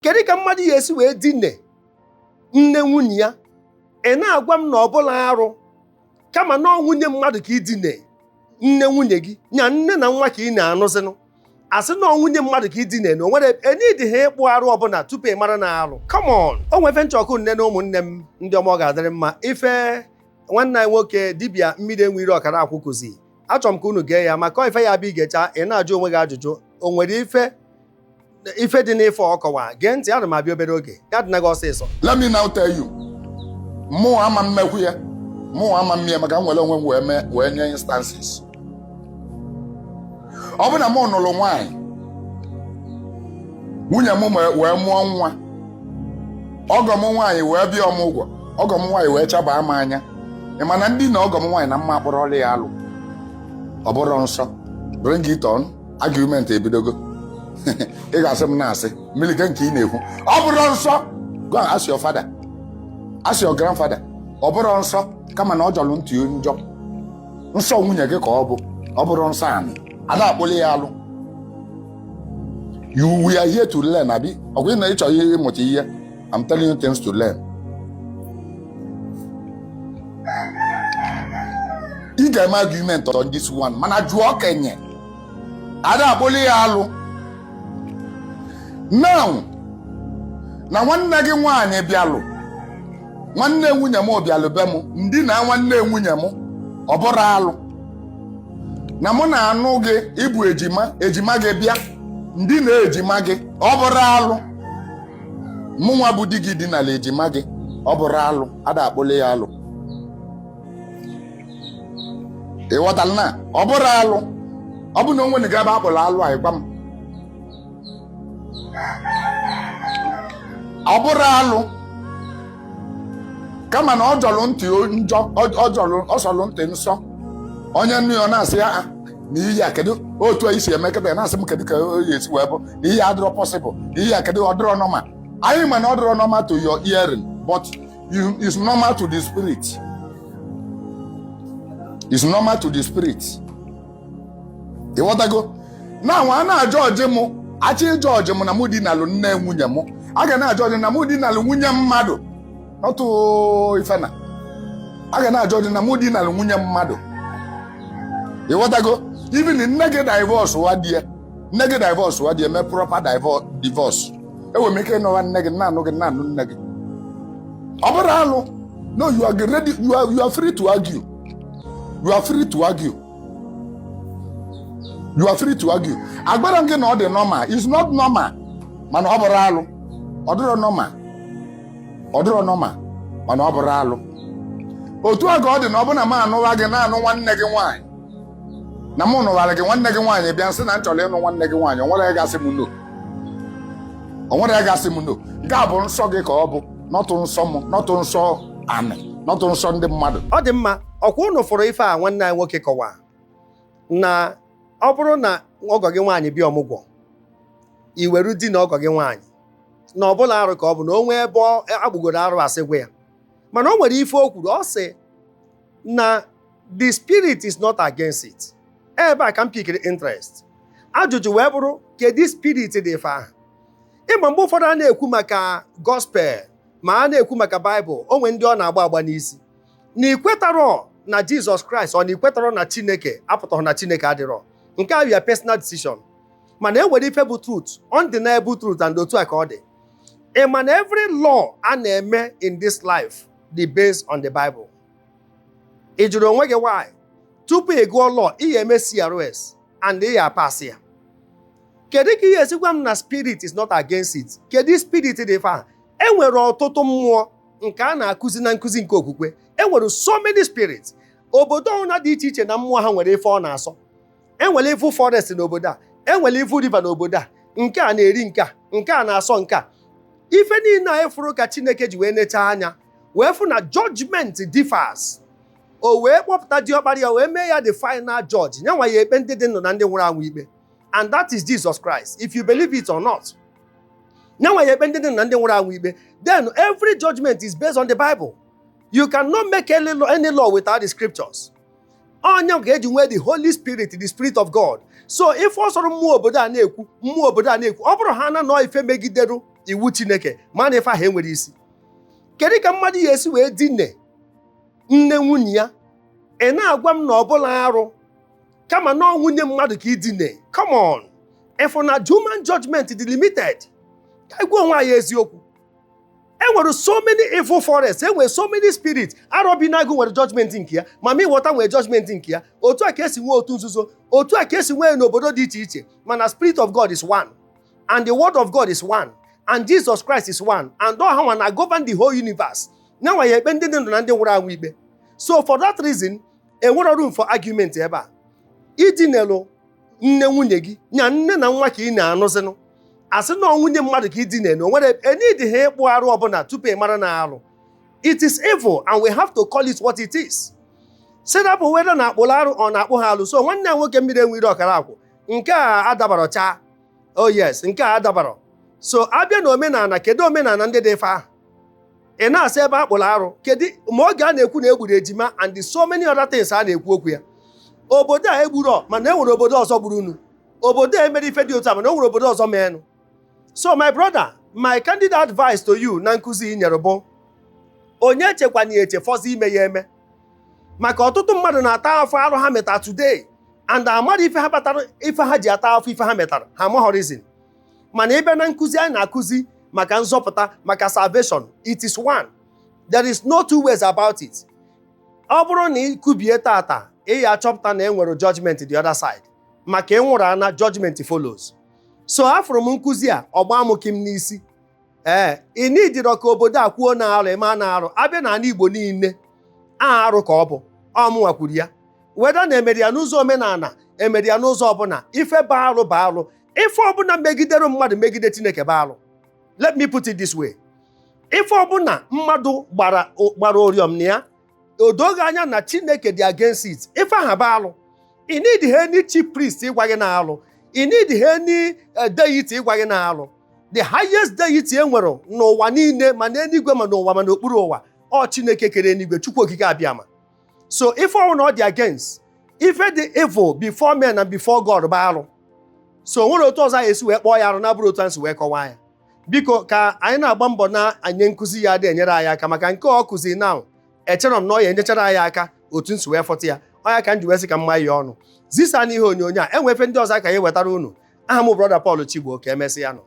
kedu ka mmadụ ya esi wee dine nne nwunye ya ị na-agwa m na ọ bụla arụ kama na nwunye mmadụ ka idine nne nwunye gị nya nne na nwa ka ị na-anụzinụ asị na nwunye mmadụ ka idine na onwere enidi ha ịkpụ arụ ọbụla tupu ị mara na arụ. Come on, o nwefe nchọkụ nne na ụmụnne m ndị ọma ọ ga-adịrị mma ife nwanne anyị nwoke Dibia Mmiri Enweiro Okarakwu kụzi. Achọrọ m ka unu gee ya maka ife ya bụ igecha ị na-ajụ onwe gị ajụjụ o nwere ife dị n'ife ọkọwa. Gee ntị, ana m abịa obere oge ya dị na gị ọsịsọ. Let me now tell you, mụ ama mmekwu ya mụ ama mmie maka nwere onwe m wee nye instances. Ọ bụ na mụ nụrụ nwaanyị nwunye m wee mụọ nwa, ọgọ m nwaanyị wee bịa ọmụgwọ, ọgọ m nwaanyị wee chabaa m anya. Ị ma na ndị na ọgọ m nwaanyị na mma akpọrọla ya alụ, ọ bụrụ nsọ. Bring it on, argument ebidogo. Ị ga-asị m na-asị milike nke ị na-ekwu ọ bụrụ nsọ. Go and ask your father, ask your grandfather. Ọ bụrụ nsọ kama na ọ jọrọ ntị njọ. Nsọ nwunye gị ka ọ bụrụ nsọ anyị ada akpụli ya alụ. We are here to learn, abi. Ọ gwụ na ịchọ ihe ịmụta ihe. I'm telling you things to learn. Ị ga-eme argument on this one mana jụọ okenye ada akpụli ya alụ. Now na nwanne gị nwaanyị bịalụ, nwanne nwunye m bịalụ be m, ndị na nwanne nwunye m ọ bụrụ alụ. Na mụ na-anụ gị ịbụ ejima gị bịa, ndị na-ejima gị ọ bụrụ alụ. Mụ nwa bụ di gị dinala ejima gị ọ bụrụ alụ, ada akpụli ya alụ. Ị ghọtara na ọ bụrụ alụ. Ọ bụ na onwe gị ebe akpụrụ alụ anyị gwa m. Ọ bụrụ alụ kama na ọ jọrọ ntị njọ, ọ sọrọ ntị nsọ. Onye nnu ya na-asị ya na ihe a kedu otu anyị si eme kebe, na-asị m kedu ka o esi wee bụ na ihe adịrọ possible, na ihe a kedu ọ dịrọ normal. Anyị ma na ọ dịrọ normal to your hearing, but it's normal to the spirit. It's normal to the spirit. Ị ghọtago? Na nwa na-ajọ ọjị mụ achị ịjọ ọjị mụ na mụ dinalụ nne nwunye mụ, a ga na-ajọ ọjị na mụ dinalụ nwunye mmadụ, otu ifena. A ga na-ajọ ọjị na mụ dinalụ nwunye mmadụ. Ị ghọtago? Even nne gị divorce wa die mee proper divorce. Enwere m ike ịnọwa nne gị na-anụ gị na-anụ nne gị. Ọ bụrụ alụ. No, you are ready, you are free to argue. You are free to argue. You are free to argue. Agbara m gị na ọ dị normal. It's not normal. Mana ọ bụrụ alụ. Ọ dịrọ normal. Ọ dịrọ normal. Mana ọ bụrụ alụ. Otu a ka ọ dị na ọ bụ na m anụwa gị na-anụ nwanne gị nwaanyị. Na mụ nụwara gị nwanne gị nwaanyị bịa nsị na m chọrọ ịnụ nwanne gị nwaanyị, o nwere ya gasị m no. O nwere ya gasị m no. Nke a bụ nsọ gị ka ọ bụ, nọtụ nsọ m, nọtụ nsọ anị, nọtụ nsọ ndị mmadụ. Ọ dị mma, ọkwa unu fụrụ ife a nwanne anyị nwoke kọwa na ọ bụrụ na ọgọ gị nwaanyị bịa ọmụgwọ, i were di na ọgọ gị nwaanyị na ọ bụla arụ ka ọ bụ na o nwee ebe agbụgoro arụ asị gwa ya. Mana o nwere ife o kwuru, ọ sị na the spirit is not against it. Ebe a ka m pikiri interest. Ajụjụ wee bụrụ kedu spirit dị ife ahụ. Ịma mgbe ụfọdụ a na-ekwu maka gospel ma a na-ekwu maka Bible, o nwere ndị ọ na-agba agba n'isi na ikwetarọ na Jesus Christ ọ na ikwetarọ na Chineke apụtaghị na Chineke adịrọ. Nke a your personal decision. Mana e nwere ife bụ truth, undeniable truth, and otu a ka ọ dị. Ịma na every law a na-eme in this life dị based on the Bible. Ị jụrụ onwe gị why? Tupu ị gụọ law, ị ga-eme CRS and ị ga-apasị ya. Kedu ka ị ga-esi gwa m na spirit is not against it? Kedu spirit dị ife ahụ? E nwere ọtụtụ mmụọ nke a na-akụzi na nkụzi nke okwukwe. E nwere so many spirits. Obodo ọhụrụ dị iche iche na mmụọ ha nwere ife ọ na-asọ. E nwere ifu forest n'obodo a, e nwere ifu river n'obodo a, nke a na-eri nke a na-asọ nke a. Ife niile a efuru ka Chineke ji wee nechaa anya wee fụ na judgment differs. O wee kpọpụta diọkpara ya wee mee ya the final judge. Nyanwa ya ekpe ndị dị ndụ na ndị nwụrụ anwụ ikpe. And that is Jesus Christ, if you believe it or not. Nyanwa ya ekpe ndị dị ndụ na ndị nwụrụ anwụ ikpe. Then every judgment is based on the Bible. You cannot make any law without the scriptures. onye ga-eji nwee the Holy Spirit, the Spirit of God. So if ọ sọrọ mmụọ obodo a na-ekwu ọ bụrụ ha na nọ ife megideru iwu Chineke mana ife ahụ enwere isi. Kedu ka mmadụ ya esi wee dine nne nwunye ya ị na-agwa m na ọ bụla arụ kama na nwunye mmadụ ka idine? Come on, if na human judgment dị limited, ka igwe onwe anyị eziokwu. Enwere so many evil forests, enwere so many spirits. Arobinagu nwere judgment nke ya, Mami Water nwere judgment nke ya. Otu a ka esi nwee otu nzuzo, otu a ka esi nwee n'obodo dị iche iche. Mana Spirit of God is one, and the Word of God is one, and Jesus Christ is one, and all ha na govern the whole universe. Na nwa ya ekpe ndị ndụ na ndị nwụrụ anwụ ikpe. So for that reason, enwere room for argument ebe a. Idinelu nne nwunye gị, nya nne na nwa ka ị na-anụzinụ. Asị na nwunye mmadụ ka idine na onwere enidi ha ịkpụ arụ ọbụla tupu ị mara na arụ. It is evil and we have to call it what it is. Sedapụ weda na akpụrụ arụ ọ na-akpụ ha alụ. So nwanne ya nwoke Mmiri Enweiro Okarakwu, nke a adabara cha. Oh yes, nke a adabara. So abịa na omenala, kedu omenala ndị dị fa? Ị na-asị ebe akpụrụ arụ, kedu ma oge a na-ekwu na egburu ejima and so many other things a na-ekwu okwu ya. Obodo a egburu mana e nwere obodo ọzọ gburu unu. Obodo a emere ife dị otu a mana e nwere obodo ọzọ meenụ. So my brother, my candid advice to you na nkuzi nyere bụ onye chekwana echefozi ime ya eme. Maka ọtụtụ mmadụ na-ata afọ arụ ha metara today and amara ife ha batara ife ha ji ata afọ ife ha metara ha amaghị reason. Mana ebe na nkuzi anyị na-akụzi maka nzọpụta, maka salvation, it is one. There is no two ways about it. Ọ bụrụ na ikubie tata ị ya achọpụta na enwere judgment the other side. Maka enwere ana judgment follows. So afụrụ m nkuzi a ọgba m kim n'isi. Ị nidiro ka obodo a kwuo na arụ eme na arụ abịa na ala Igbo niile arụ ka ọ bụ ọmụnwa kwuru ya. Weda na emeri ya n'ụzọ omenala, emeri ya n'ụzọ ọbụla, ife ba arụ ba arụ, ife ọbụla megidere mmadụ megide Chineke ba arụ. Let me put it this way. Ife ọbụla mmadụ gbara oriọm na ya, odoghị anya na Chineke dị against it, ife aha ba arụ. Ị need any chief priest ịgwa gị na arụ. You need any deity ịgwa gị na arụ. The highest deity e nwere n'ụwa niile ma n'eluigwe ma n'ụwa ma n'okpuru ụwa ọ Chineke kere eluigwe, Chukwu okike abịama. So if ọ na ọ dị against, ife dị evil before men and before God bụ arụ. So nwere otu ọzọ anyị esi wee kpọọ ya arụ na bụrụ otu anyị si wee kọwaa ya. Biko ka anyị na-agba mbọ na anye nkụzi ya dị enyere anyị aka, maka nke ọ kụzi na echere m na ọ ya enyechara anyị aka otu nsi wee fọta ya. Ọya ka m ji wee sị ka mma ya ọnụ. Zisa n'ihe onyonyo a enwefe ndị ọzọ ka anyị wetara unu. Aha m brother Paul Chigbo, ka emesịa nụ.